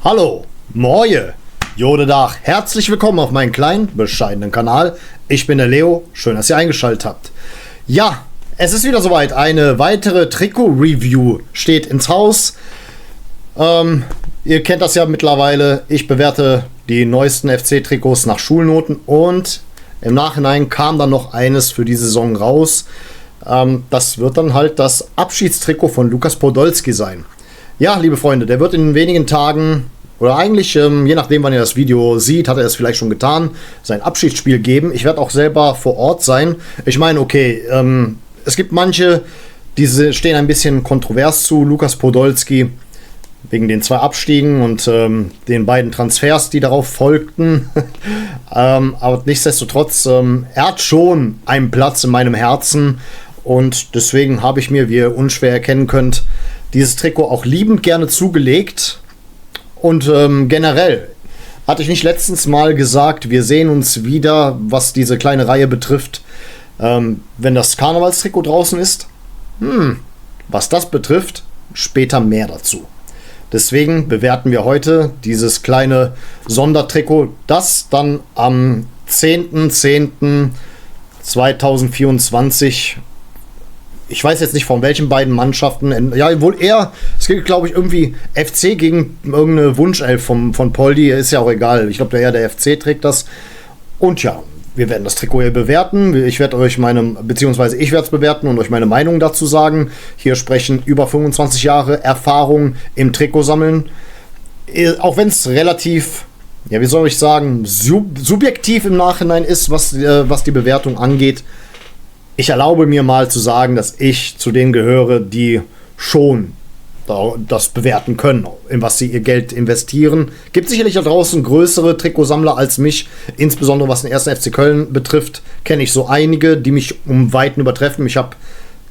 Hallo, Moje, Jodedach, herzlich willkommen auf meinem kleinen, bescheidenen Kanal. Ich bin der Leo, schön, dass ihr eingeschaltet habt. Ja, es ist wieder soweit, eine weitere Trikot-Review steht ins Haus. Ihr kennt das ja mittlerweile, ich bewerte die neuesten FC-Trikots nach Schulnoten und im Nachhinein kam dann noch eines für die Saison raus. Das wird dann halt das Abschiedstrikot von Lukas Podolski sein. Ja, liebe Freunde, der wird in wenigen Tagen, oder eigentlich, je nachdem, wann ihr das Video seht, hat er es vielleicht schon getan, sein Abschiedsspiel geben. Ich werde auch selber vor Ort sein. Ich meine, okay, es gibt manche, die stehen ein bisschen kontrovers zu Lukas Podolski, wegen den 2 Abstiegen und den beiden Transfers, die darauf folgten. Aber nichtsdestotrotz, er hat schon einen Platz in meinem Herzen und deswegen habe ich mir, wie ihr unschwer erkennen könnt, dieses Trikot auch liebend gerne zugelegt. Und generell hatte ich nicht letztens mal gesagt, wir sehen uns wieder, was diese kleine Reihe betrifft, wenn das Karnevalstrikot draußen ist. Was das betrifft, später mehr dazu. Deswegen bewerten wir heute dieses kleine Sondertrikot, das dann am 10.10.2024, ich weiß jetzt nicht von welchen beiden Mannschaften, ja wohl eher, es geht glaube ich irgendwie FC gegen irgendeine Wunschelf von Poldi, ist ja auch egal, ich glaube der FC trägt das und ja, wir werden das Trikot hier bewerten, ich werde euch beziehungsweise ich werde es bewerten und euch meine Meinung dazu sagen. Hier sprechen über 25 Jahre Erfahrung im Trikotsammeln, auch wenn es relativ, ja wie soll ich sagen, subjektiv im Nachhinein ist, was die Bewertung angeht. Ich erlaube mir mal zu sagen, dass ich zu denen gehöre, die schon das bewerten können, in was sie ihr Geld investieren. Gibt sicherlich da draußen größere Trikotsammler als mich, insbesondere was den 1. FC Köln betrifft, kenne ich so einige, die mich um Weiten übertreffen. Ich habe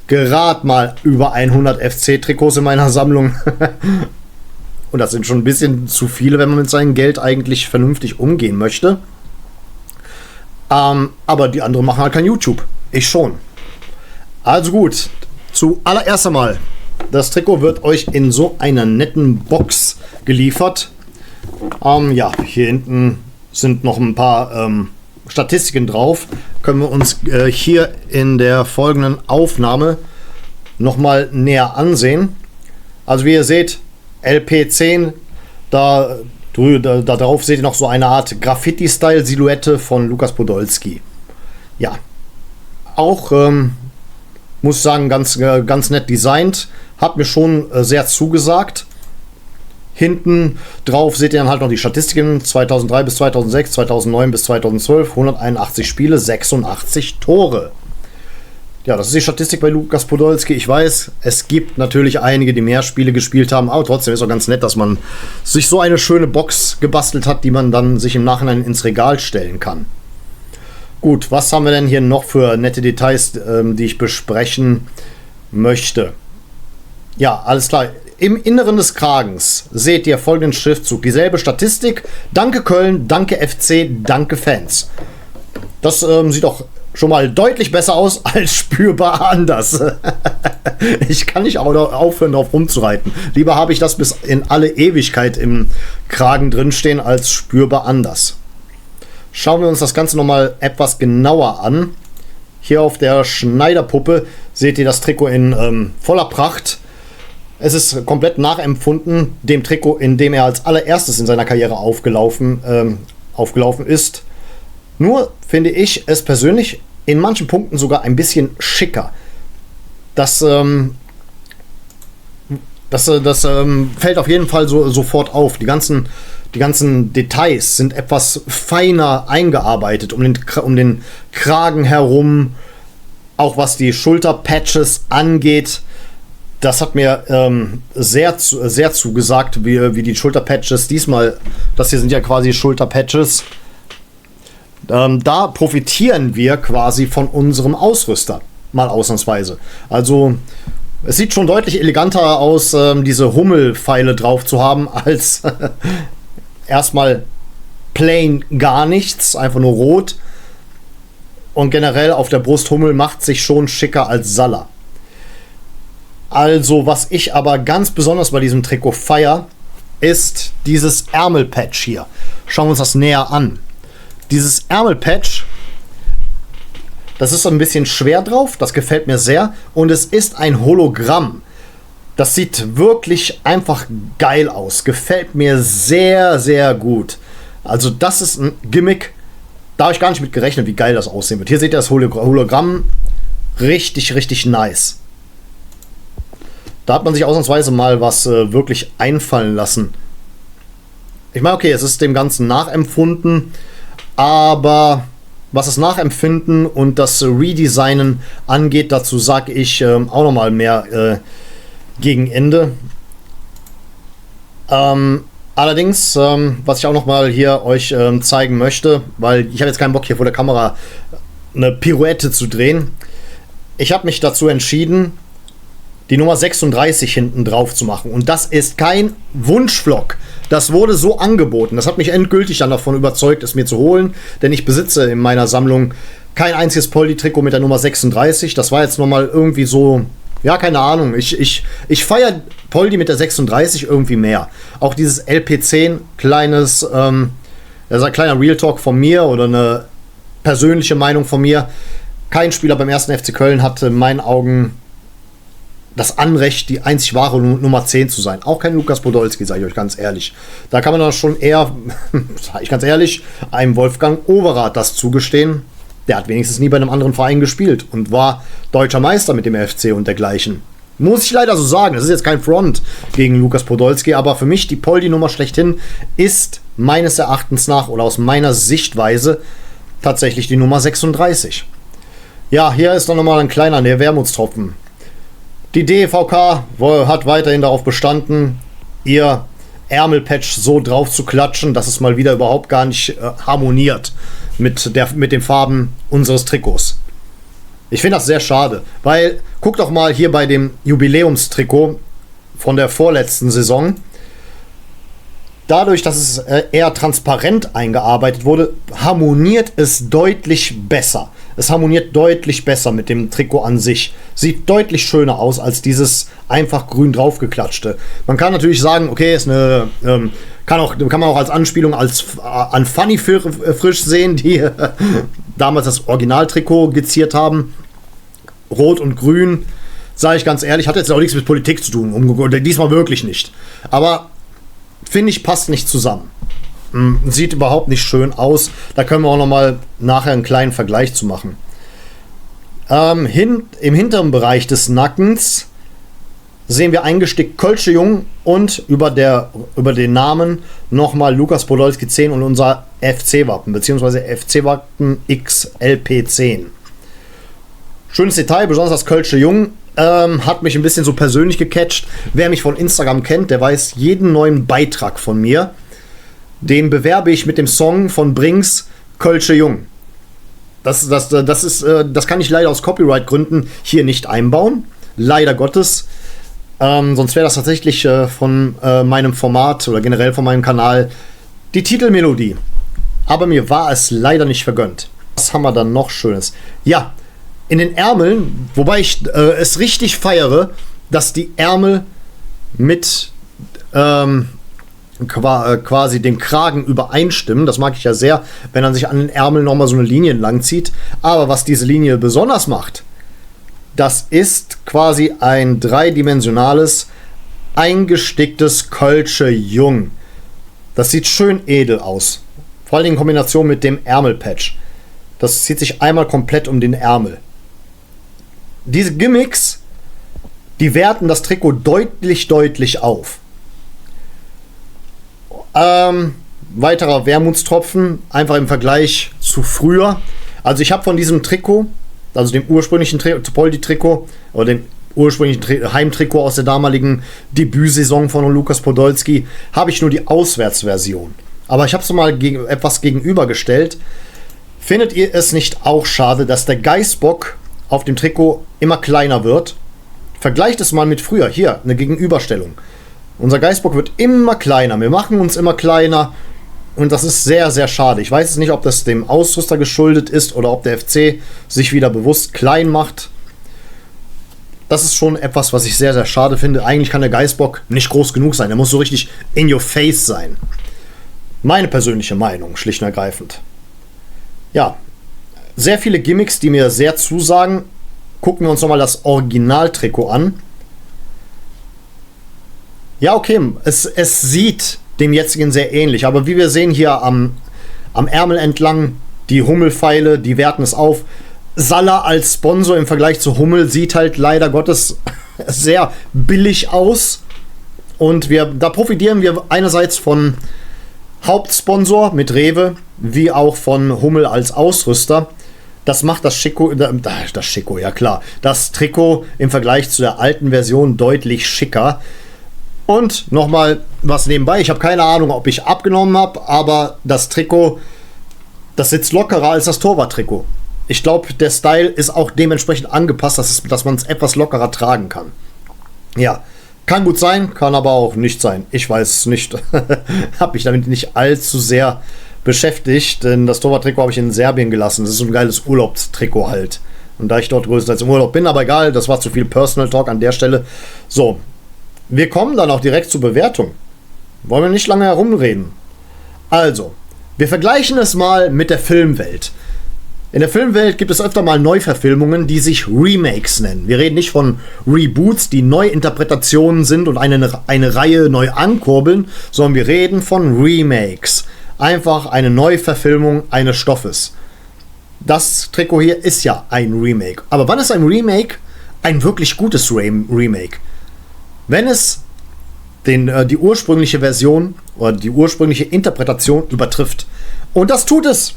gerade mal über 100 FC-Trikots in meiner Sammlung. Und das sind schon ein bisschen zu viele, wenn man mit seinem Geld eigentlich vernünftig umgehen möchte. Aber die anderen machen halt kein YouTube. Ich schon. Also gut, zuallererst einmal, das Trikot wird euch in so einer netten Box geliefert. Ja, hier hinten sind noch ein paar Statistiken drauf. Können wir uns hier in der folgenden Aufnahme nochmal näher ansehen. Also wie ihr seht, LP10, da drauf seht ihr noch so eine Art Graffiti-Style-Silhouette von Lukas Podolski. Ja, auch, muss ich sagen, ganz nett designt. Hat mir schon sehr zugesagt. Hinten drauf seht ihr dann halt noch die Statistiken. 2003 bis 2006, 2009 bis 2012, 181 Spiele, 86 Tore. Ja, das ist die Statistik bei Lukas Podolski. Ich weiß, es gibt natürlich einige, die mehr Spiele gespielt haben, aber trotzdem ist auch ganz nett, dass man sich so eine schöne Box gebastelt hat, die man dann sich im Nachhinein ins Regal stellen kann. Gut, was haben wir denn hier noch für nette Details, die ich besprechen möchte? Ja, alles klar. Im Inneren des Kragens seht ihr folgenden Schriftzug. Dieselbe Statistik. Danke Köln, danke FC, danke Fans. Das sieht doch schon mal deutlich besser aus als spürbar anders. Ich kann nicht aufhören, darauf rumzureiten. Lieber habe ich das bis in alle Ewigkeit im Kragen drinstehen, als spürbar anders. Schauen wir uns das Ganze nochmal etwas genauer an. Hier auf der Schneiderpuppe seht ihr das Trikot in voller Pracht. Es ist komplett nachempfunden dem Trikot, in dem er als allererstes in seiner Karriere aufgelaufen ist. Nur finde ich es persönlich in manchen Punkten sogar ein bisschen schicker. Das fällt auf jeden Fall sofort auf. Die ganzen Details sind etwas feiner eingearbeitet um den Kragen herum. Auch was die Schulterpatches angeht. Das hat mir sehr zugesagt, wie die Schulterpatches diesmal. Das hier sind ja quasi Schulterpatches. Da profitieren wir quasi von unserem Ausrüster. Mal ausnahmsweise. Also es sieht schon deutlich eleganter aus, diese Hummelpfeile drauf zu haben, als erstmal plain gar nichts, einfach nur rot. Und generell auf der Brust Hummel macht sich schon schicker als Salah. Also, was ich aber ganz besonders bei diesem Trikot feier, ist dieses Ärmelpatch hier. Schauen wir uns das näher an. Dieses Ärmelpatch, das ist so ein bisschen schwer drauf, das gefällt mir sehr. Und es ist ein Hologramm. Das sieht wirklich einfach geil aus. Gefällt mir sehr, sehr gut. Also das ist ein Gimmick, da habe ich gar nicht mit gerechnet, wie geil das aussehen wird. Hier seht ihr das Hologramm. Richtig, richtig nice. Da hat man sich ausnahmsweise mal was wirklich einfallen lassen. Ich meine, okay, es ist dem Ganzen nachempfunden, aber was das Nachempfinden und das Redesignen angeht, dazu sage ich auch noch mal mehr gegen Ende. Allerdings, was ich auch noch mal hier euch zeigen möchte, weil ich habe jetzt keinen Bock hier vor der Kamera eine Pirouette zu drehen. Ich habe mich dazu entschieden, die Nummer 36 hinten drauf zu machen. Und das ist kein Wunschvlog. Das wurde so angeboten. Das hat mich endgültig dann davon überzeugt, es mir zu holen. Denn ich besitze in meiner Sammlung kein einziges Poldi-Trikot mit der Nummer 36. Das war jetzt nochmal irgendwie so, ja, keine Ahnung. Ich feiere Poldi mit der 36 irgendwie mehr. Auch dieses LP10, das ist ein kleiner Real Talk von mir oder eine persönliche Meinung von mir. Kein Spieler beim 1. FC Köln hat in meinen Augen das Anrecht, die einzig wahre Nummer 10 zu sein. Auch kein Lukas Podolski, sage ich euch ganz ehrlich. Da kann man dann schon eher, sage ich ganz ehrlich, einem Wolfgang Overath das zugestehen. Der hat wenigstens nie bei einem anderen Verein gespielt und war deutscher Meister mit dem FC und dergleichen. Muss ich leider so sagen. Das ist jetzt kein Front gegen Lukas Podolski, aber für mich die Poldi-Nummer schlechthin ist meines Erachtens nach oder aus meiner Sichtweise tatsächlich die Nummer 36. Ja, hier ist noch mal ein kleiner Wermutstropfen. Die DEVK hat weiterhin darauf bestanden, ihr Ärmelpatch so drauf zu klatschen, dass es mal wieder überhaupt gar nicht harmoniert mit den Farben unseres Trikots. Ich finde das sehr schade, weil guckt doch mal hier bei dem Jubiläumstrikot von der vorletzten Saison. Dadurch, dass es eher transparent eingearbeitet wurde, harmoniert es deutlich besser. Es harmoniert deutlich besser mit dem Trikot an sich. Sieht deutlich schöner aus als dieses einfach grün draufgeklatschte. Man kann natürlich sagen, okay, ist eine kann man auch als Anspielung an Funny Frisch sehen, die damals das Originaltrikot geziert haben. Rot und Grün, sage ich ganz ehrlich, hat jetzt auch nichts mit Politik zu tun. Diesmal wirklich nicht. Aber finde ich, passt nicht zusammen. Sieht überhaupt nicht schön aus. Da können wir auch noch mal nachher einen kleinen Vergleich zu machen. Im hinteren Bereich des Nackens sehen wir eingestickt Kölsche Jung und über den Namen nochmal Lukas Podolski 10 und unser FC-Wappen, beziehungsweise FC-Wappen XLP10. Schönes Detail, besonders das Kölsche Jung hat mich ein bisschen so persönlich gecatcht. Wer mich von Instagram kennt, der weiß, jeden neuen Beitrag von mir, den bewerbe ich mit dem Song von Brings Kölsche Jung. Das kann ich leider aus Copyright-Gründen hier nicht einbauen. Leider Gottes. Sonst wäre das tatsächlich von meinem Format oder generell von meinem Kanal die Titelmelodie. Aber mir war es leider nicht vergönnt. Was haben wir dann noch Schönes? Ja, in den Ärmeln, wobei ich es richtig feiere, dass die Ärmel mit quasi dem Kragen übereinstimmen. Das mag ich ja sehr, wenn man sich an den Ärmeln nochmal so eine Linie entlang zieht. Aber was diese Linie besonders macht, das ist quasi ein dreidimensionales, eingesticktes Kölsche Jung. Das sieht schön edel aus. Vor allem in Kombination mit dem Ärmelpatch. Das zieht sich einmal komplett um den Ärmel. Diese Gimmicks, die werten das Trikot deutlich, deutlich auf. Weiterer Wermutstropfen, einfach im Vergleich zu früher. Also ich habe von diesem Trikot, also dem ursprünglichen Poldi-Trikot oder dem ursprünglichen Heimtrikot aus der damaligen Debütsaison von Lukas Podolski, habe ich nur die Auswärtsversion. Aber ich habe es mal etwas gegenübergestellt. Findet ihr es nicht auch schade, dass der Geißbock auf dem Trikot immer kleiner wird? Vergleicht es mal mit früher. Hier, eine Gegenüberstellung. Unser Geißbock wird immer kleiner. Wir machen uns immer kleiner. Und das ist sehr, sehr schade. Ich weiß nicht, ob das dem Ausrüster geschuldet ist oder ob der FC sich wieder bewusst klein macht. Das ist schon etwas, was ich sehr, sehr schade finde. Eigentlich kann der Geißbock nicht groß genug sein. Er muss so richtig in your face sein. Meine persönliche Meinung, schlicht und ergreifend. Ja, sehr viele Gimmicks, die mir sehr zusagen. Gucken wir uns nochmal das Originaltrikot an. Ja, okay, es sieht dem jetzigen sehr ähnlich. Aber wie wir sehen hier am Ärmel entlang, die Hummelpfeile, die werten es auf. Salah als Sponsor im Vergleich zu Hummel sieht halt leider Gottes sehr billig aus. Und da profitieren wir einerseits von Hauptsponsor mit Rewe, wie auch von Hummel als Ausrüster. Das macht das Trikot, ja klar, das Trikot im Vergleich zu der alten Version deutlich schicker. Und nochmal was nebenbei, ich habe keine Ahnung, ob ich abgenommen habe, aber das Trikot, das sitzt lockerer als das Torwarttrikot. Ich glaube, der Style ist auch dementsprechend angepasst, dass man es etwas lockerer tragen kann. Ja, kann gut sein, kann aber auch nicht sein. Ich weiß es nicht. Habe mich damit nicht allzu sehr beschäftigt, denn das Torwarttrikot habe ich in Serbien gelassen. Das ist so ein geiles Urlaubstrikot halt. Und da ich dort größtenteils im Urlaub bin, aber egal, das war zu viel Personal Talk an der Stelle. So, wir kommen dann auch direkt zur Bewertung. Wollen wir nicht lange herumreden. Also, wir vergleichen es mal mit der Filmwelt. In der Filmwelt gibt es öfter mal Neuverfilmungen, die sich Remakes nennen. Wir reden nicht von Reboots, die Neuinterpretationen sind und eine Reihe neu ankurbeln, sondern wir reden von Remakes. Einfach eine Neuverfilmung eines Stoffes. Das Trikot hier ist ja ein Remake. Aber wann ist ein Remake ein wirklich gutes Remake? Wenn es die ursprüngliche Version oder die ursprüngliche Interpretation übertrifft. Und das tut es.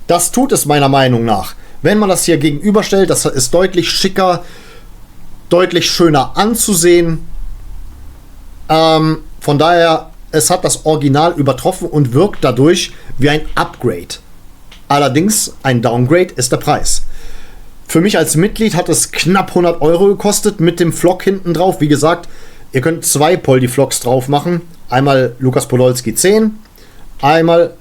Das tut es meiner Meinung nach. Wenn man das hier gegenüberstellt, das ist deutlich schicker, deutlich schöner anzusehen. Von daher, es hat das Original übertroffen und wirkt dadurch wie ein Upgrade. Allerdings, ein Downgrade ist der Preis. Für mich als Mitglied hat es knapp 100 Euro gekostet mit dem Flock hinten drauf. Wie gesagt, ihr könnt 2 Poldi-Flocks drauf machen. Einmal Lukas Podolski 10, einmal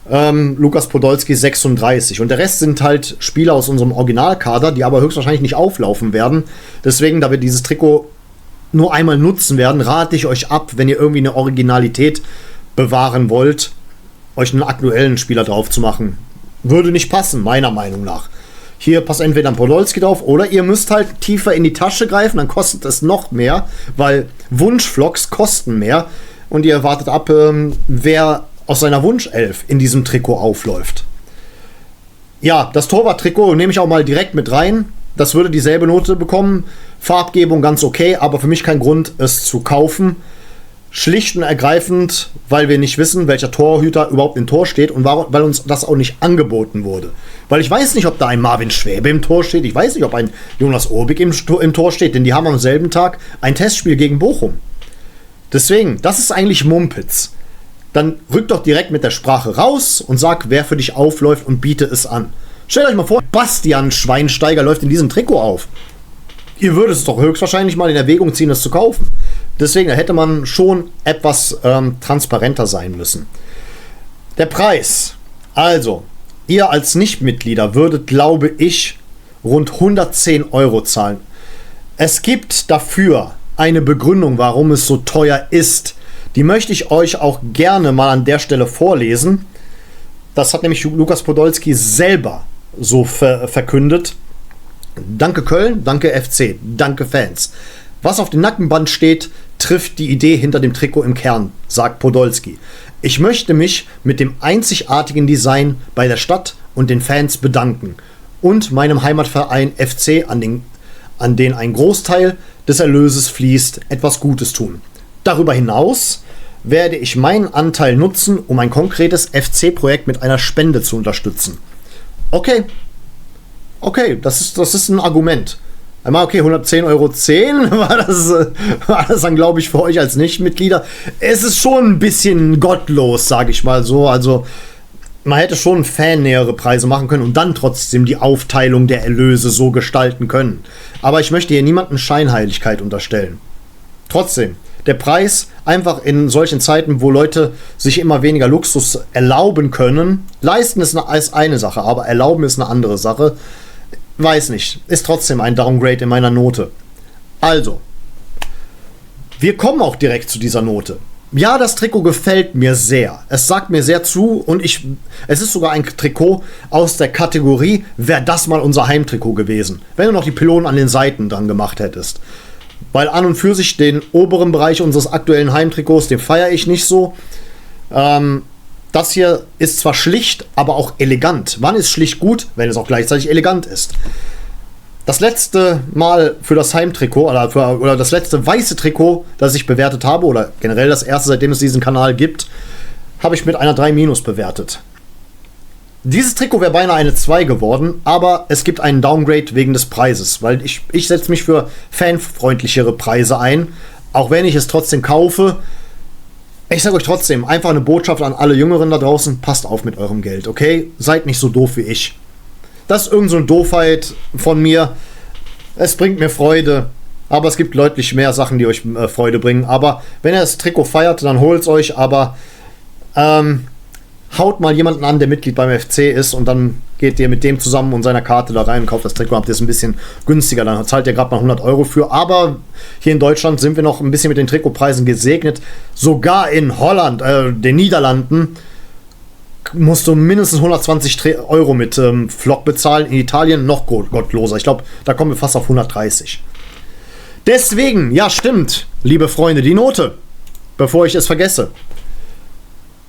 Lukas Podolski 36. Und der Rest sind halt Spieler aus unserem Originalkader, die aber höchstwahrscheinlich nicht auflaufen werden. Deswegen, da wir dieses Trikot nur einmal nutzen werden, rate ich euch ab, wenn ihr irgendwie eine Originalität bewahren wollt, euch einen aktuellen Spieler drauf zu machen. Würde nicht passen, meiner Meinung nach. Hier passt entweder ein Podolski drauf oder ihr müsst halt tiefer in die Tasche greifen, dann kostet es noch mehr, weil Wunschflocks kosten mehr. Und ihr wartet ab, wer aus seiner Wunschelf in diesem Trikot aufläuft. Ja, das Torwart-Trikot nehme ich auch mal direkt mit rein. Das würde dieselbe Note bekommen. Farbgebung ganz okay, aber für mich kein Grund, es zu kaufen. Schlicht und ergreifend, weil wir nicht wissen, welcher Torhüter überhaupt im Tor steht und weil uns das auch nicht angeboten wurde. Weil ich weiß nicht, ob da ein Marvin Schwäbe im Tor steht. Ich weiß nicht, ob ein Jonas Urbik im Tor steht, denn die haben am selben Tag ein Testspiel gegen Bochum. Deswegen, das ist eigentlich Mumpitz. Dann rück doch direkt mit der Sprache raus und sag, wer für dich aufläuft und biete es an. Stellt euch mal vor, Bastian Schweinsteiger läuft in diesem Trikot auf. Ihr würdet es doch höchstwahrscheinlich mal in Erwägung ziehen, es zu kaufen. Deswegen hätte man schon etwas transparenter sein müssen. Der Preis. Also, ihr als Nichtmitglieder würdet, glaube ich, rund 110 Euro zahlen. Es gibt dafür eine Begründung, warum es so teuer ist. Die möchte ich euch auch gerne mal an der Stelle vorlesen. Das hat nämlich Lukas Podolski selber so verkündet. Danke Köln, danke FC, danke Fans. Was auf dem Nackenband steht, trifft die Idee hinter dem Trikot im Kern, sagt Podolski. Ich möchte mich mit dem einzigartigen Design bei der Stadt und den Fans bedanken und meinem Heimatverein FC, an den ein Großteil des Erlöses fließt, etwas Gutes tun. Darüber hinaus werde ich meinen Anteil nutzen, um ein konkretes FC-Projekt mit einer Spende zu unterstützen. Okay, das ist ein Argument. Einmal, okay, 110,10 Euro war das dann, glaube ich, für euch als Nichtmitglieder. Es ist schon ein bisschen gottlos, sage ich mal so. Also, man hätte schon fannähere Preise machen können und dann trotzdem die Aufteilung der Erlöse so gestalten können. Aber ich möchte hier niemandem Scheinheiligkeit unterstellen. Trotzdem, der Preis, einfach in solchen Zeiten, wo Leute sich immer weniger Luxus erlauben können, leisten ist eine Sache, aber erlauben ist eine andere Sache. Weiß nicht, ist trotzdem ein Downgrade in meiner Note. Also, wir kommen auch direkt zu dieser Note. Ja, das Trikot gefällt mir sehr. Es sagt mir sehr zu und es ist sogar ein Trikot aus der Kategorie, wäre das mal unser Heimtrikot gewesen. Wenn du noch die Pylonen an den Seiten dran gemacht hättest. Weil an und für sich den oberen Bereich unseres aktuellen Heimtrikots, den feiere ich nicht so. Das hier ist zwar schlicht, aber auch elegant. Wann ist schlicht gut? Wenn es auch gleichzeitig elegant ist. Das letzte Mal für das Heimtrikot oder das letzte weiße Trikot, das ich bewertet habe, oder generell das erste, seitdem es diesen Kanal gibt, habe ich mit einer 3- bewertet. Dieses Trikot wäre beinahe eine 2 geworden, aber es gibt einen Downgrade wegen des Preises, weil ich setze mich für fanfreundlichere Preise ein, auch wenn ich es trotzdem kaufe. Ich sage euch trotzdem, einfach eine Botschaft an alle Jüngeren da draußen, passt auf mit eurem Geld, okay? Seid nicht so doof wie ich. Das ist irgend so eine Doofheit von mir. Es bringt mir Freude, aber es gibt deutlich mehr Sachen, die euch Freude bringen. Aber wenn ihr das Trikot feiert, dann holt es euch, aber haut mal jemanden an, der Mitglied beim FC ist und dann geht ihr mit dem zusammen und seiner Karte da rein und kauft das Trikot, habt ihr es ein bisschen günstiger, dann zahlt ihr gerade mal 100 Euro für. Aber hier in Deutschland sind wir noch ein bisschen mit den Trikotpreisen gesegnet. Sogar in Holland, den Niederlanden, musst du mindestens 120 Euro mit Flock bezahlen. In Italien noch gottloser. Ich glaube, da kommen wir fast auf 130. Deswegen, ja stimmt, liebe Freunde, die Note, bevor ich es vergesse.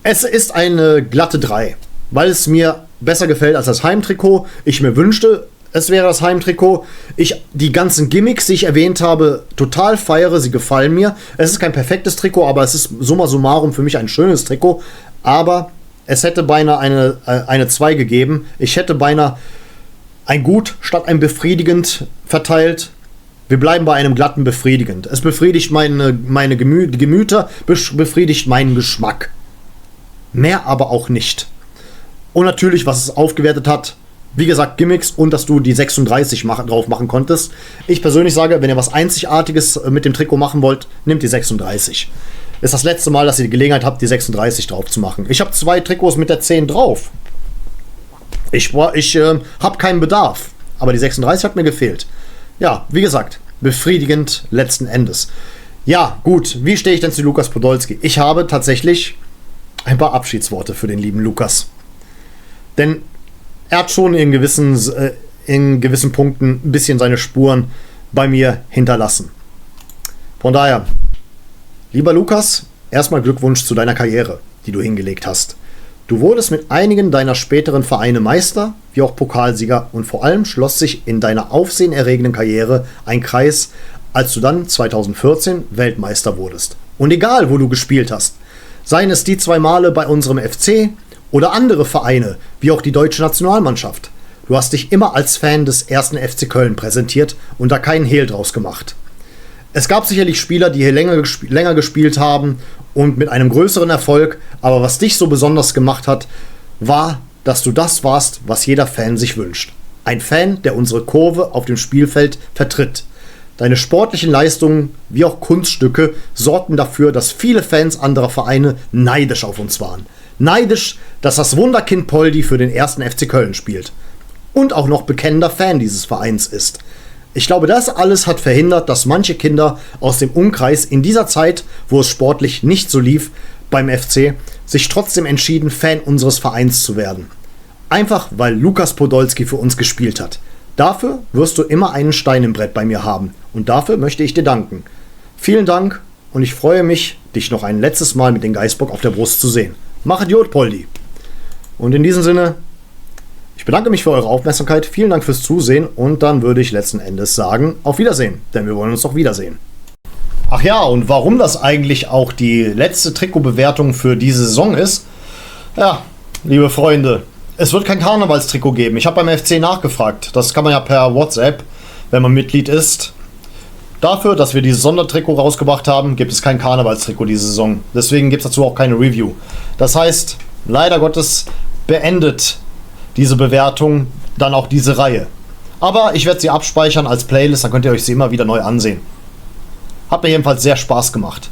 Es ist eine glatte 3, weil es mir besser gefällt als das Heimtrikot. Ich mir wünschte, es wäre das Heimtrikot. Ich die ganzen Gimmicks, die ich erwähnt habe, total feiere. Sie gefallen mir. Es ist kein perfektes Trikot, aber es ist summa summarum für mich ein schönes Trikot. Aber es hätte beinahe eine 2 gegeben. Ich hätte beinahe ein Gut statt ein befriedigend verteilt. Wir bleiben bei einem glatten befriedigend. Es befriedigt meine Gemüter, befriedigt meinen Geschmack. Mehr aber auch nicht. Und natürlich, was es aufgewertet hat, wie gesagt, Gimmicks und dass du die 36 drauf machen konntest. Ich persönlich sage, wenn ihr was Einzigartiges mit dem Trikot machen wollt, nehmt die 36. Ist das letzte Mal, dass ihr die Gelegenheit habt, die 36 drauf zu machen. Ich habe 2 Trikots mit der 10 drauf. Ich habe keinen Bedarf. Aber die 36 hat mir gefehlt. Ja, wie gesagt, befriedigend letzten Endes. Ja, gut, wie stehe ich denn zu Lukas Podolski? Ich habe tatsächlich ein paar Abschiedsworte für den lieben Lukas. Denn er hat schon in gewissen Punkten ein bisschen seine Spuren bei mir hinterlassen. Von daher, lieber Lukas, erstmal Glückwunsch zu deiner Karriere, die du hingelegt hast. Du wurdest mit einigen deiner späteren Vereine Meister, wie auch Pokalsieger, und vor allem schloss sich in deiner aufsehenerregenden Karriere ein Kreis, als du dann 2014 Weltmeister wurdest. Und egal, wo du gespielt hast, seien es die 2 Male bei unserem FC oder andere Vereine, wie auch die deutsche Nationalmannschaft. Du hast dich immer als Fan des 1. FC Köln präsentiert und da keinen Hehl draus gemacht. Es gab sicherlich Spieler, die hier länger gespielt haben und mit einem größeren Erfolg, aber was dich so besonders gemacht hat, war, dass du das warst, was jeder Fan sich wünscht. Ein Fan, der unsere Kurve auf dem Spielfeld vertritt. Deine sportlichen Leistungen wie auch Kunststücke sorgten dafür, dass viele Fans anderer Vereine neidisch auf uns waren. Neidisch, dass das Wunderkind Poldi für den 1. FC Köln spielt. Und auch noch bekennender Fan dieses Vereins ist. Ich glaube, das alles hat verhindert, dass manche Kinder aus dem Umkreis in dieser Zeit, wo es sportlich nicht so lief beim FC, sich trotzdem entschieden, Fan unseres Vereins zu werden. Einfach, weil Lukas Podolski für uns gespielt hat. Dafür wirst du immer einen Stein im Brett bei mir haben. Und dafür möchte ich dir danken. Vielen Dank und ich freue mich, dich noch ein letztes Mal mit dem Geißbock auf der Brust zu sehen. Mach Idiot, Poldi. Und in diesem Sinne, ich bedanke mich für eure Aufmerksamkeit. Vielen Dank fürs Zusehen und dann würde ich letzten Endes sagen, auf Wiedersehen, denn wir wollen uns doch wiedersehen. Ach ja, und warum das eigentlich auch die letzte Trikotbewertung für diese Saison ist? Ja, liebe Freunde, es wird kein Karnevalstrikot geben. Ich habe beim FC nachgefragt. Das kann man ja per WhatsApp, wenn man Mitglied ist. Dafür, dass wir dieses Sondertrikot rausgebracht haben, gibt es kein Karnevalstrikot diese Saison. Deswegen gibt es dazu auch keine Review. Das heißt, leider Gottes beendet diese Bewertung dann auch diese Reihe. Aber ich werde sie abspeichern als Playlist, dann könnt ihr euch sie immer wieder neu ansehen. Hat mir jedenfalls sehr Spaß gemacht.